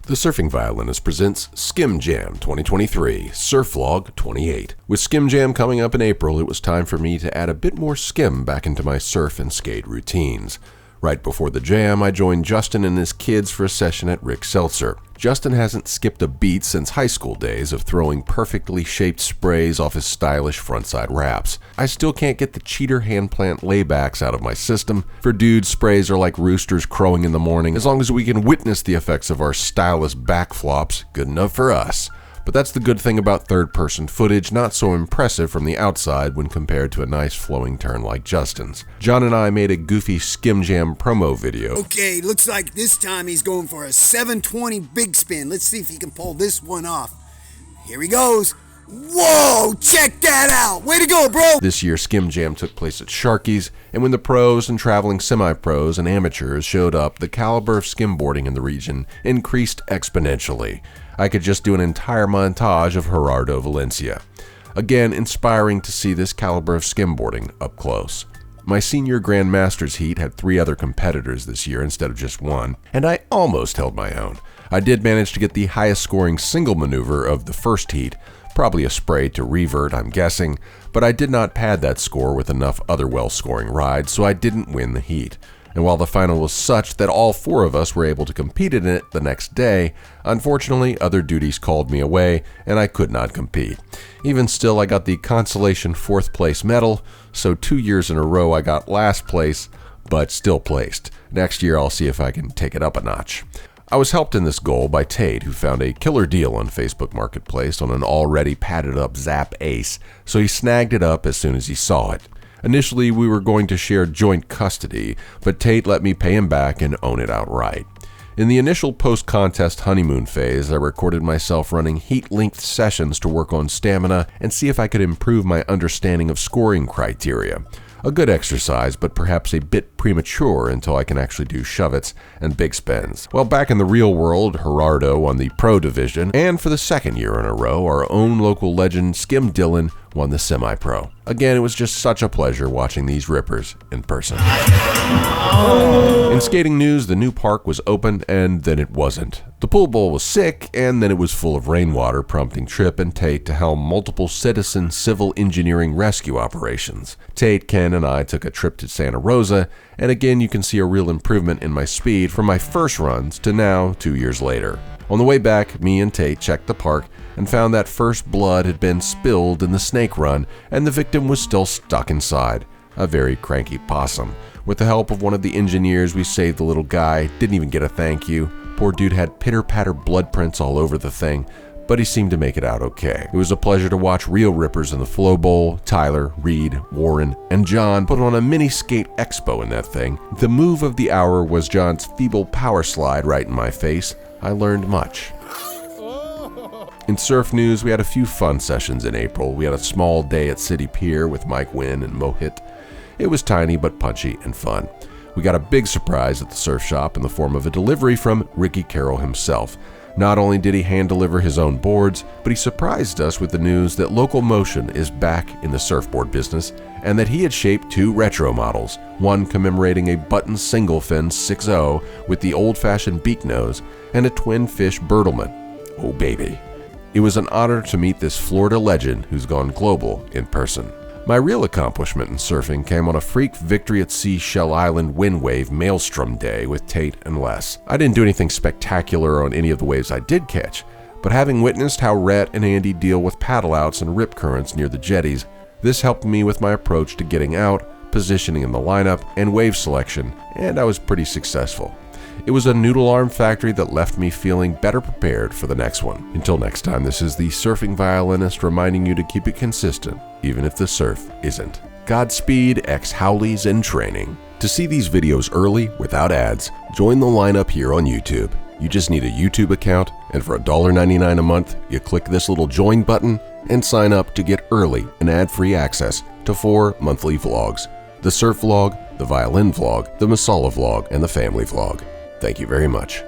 The Surfing Violinist presents Skim Jam 2023, Surf Vlog 28. With Skim Jam coming up in April, it was time for me to add a bit more skim back into my surf and skate routines. Right before the jam, I joined Justin and his kids for a session at Rick Seltzer. Justin hasn't skipped a beat since high school days of throwing perfectly shaped sprays off his stylish frontside wraps. I still can't get the cheater handplant laybacks out of my system. For dudes, sprays are like roosters crowing in the morning. As long as we can witness the effects of our stylish backflops, good enough for us. But that's the good thing about third-person footage, not so impressive from the outside when compared to a nice flowing turn like Justin's. John and I made a goofy Skim Jam promo video. Okay, looks like this time he's going for a 720 big spin. Let's see if he can pull this one off. Here he goes. Whoa, check that out. Way to go, bro. This year, Skim Jam took place at Sharky's, and when the pros and traveling semi-pros and amateurs showed up, the caliber of skimboarding in the region increased exponentially. I could just do an entire montage of Gerardo Valencia. Again, inspiring to see this caliber of skimboarding up close. My senior Grand Masters heat had 3 other competitors this year instead of just one, and I almost held my own. I did manage to get the highest scoring single maneuver of the first heat, probably a spray to revert, I'm guessing, but I did not pad that score with enough other well-scoring rides, so I didn't win the heat. And while the final was such that all 4 of us were able to compete in it the next day, unfortunately other duties called me away and I could not compete. Even still, I got the consolation 4th place medal, so 2 years in a row I got last place, but still placed. Next year I'll see if I can take it up a notch. I was helped in this goal by Tate, who found a killer deal on Facebook Marketplace on an already padded up Zap Ace, so he snagged it up as soon as he saw it. Initially, we were going to share joint custody, but Tate let me pay him back and own it outright. In the initial post-contest honeymoon phase, I recorded myself running heat-length sessions to work on stamina and see if I could improve my understanding of scoring criteria. A good exercise, but perhaps a bit premature until I can actually do shove-its and big spins. Well, back in the real world, Gerardo won the pro division, and for the 2nd year in a row, our own local legend Skim Dillon won the semi-pro. Again, it was just such a pleasure watching these rippers in person. In skating news, the new park was open, and then it wasn't. The pool bowl was sick, and then it was full of rainwater, prompting Tripp and Tate to helm multiple citizen civil engineering rescue operations. Tate, Ken, and I took a trip to Santa Rosa, and again you can see a real improvement in my speed from my first runs to now 2 years later. On the way back, me and Tate checked the park and found that first blood had been spilled in the snake run, and the victim was still stuck inside. A very cranky possum. With the help of one of the engineers, we saved the little guy. Didn't even get a thank you. Poor dude had pitter-patter blood prints all over the thing, but he seemed to make it out okay. It was a pleasure to watch real rippers in the Flow Bowl. Tyler, Reed, Warren, and John put on a mini skate expo in that thing. The move of the hour was John's feeble power slide right in my face. I learned much. In surf news, we had a few fun sessions in April. We had a small day at City Pier with Mike Wynn and Mohit. It was tiny but punchy and fun. We got a big surprise at the surf shop in the form of a delivery from Ricky Carroll himself. Not only did he hand deliver his own boards, but he surprised us with the news that Local Motion is back in the surfboard business and that he had shaped 2 retro models, one commemorating a button single fin 6.0 with the old-fashioned beak nose and a twin fish Bertelsmann. Oh baby. It was an honor to meet this Florida legend who's gone global in person. My real accomplishment in surfing came on a freak victory at Sea Shell Island wind wave maelstrom day with Tate and Les. I didn't do anything spectacular on any of the waves I did catch, but having witnessed how Rhett and Andy deal with paddle outs and rip currents near the jetties, this helped me with my approach to getting out, positioning in the lineup, and wave selection, and I was pretty successful. It was a noodle arm factory that left me feeling better prepared for the next one. Until next time, this is the Surfing Violinist reminding you to keep it consistent, even if the surf isn't. Godspeed, ex-Howleys in training. To see these videos early, without ads, join the lineup here on YouTube. You just need a YouTube account, and for $1.99 a month, you click this little join button and sign up to get early and ad-free access to 4 monthly vlogs. The surf vlog, the violin vlog, the Masala vlog, and the family vlog. Thank you very much.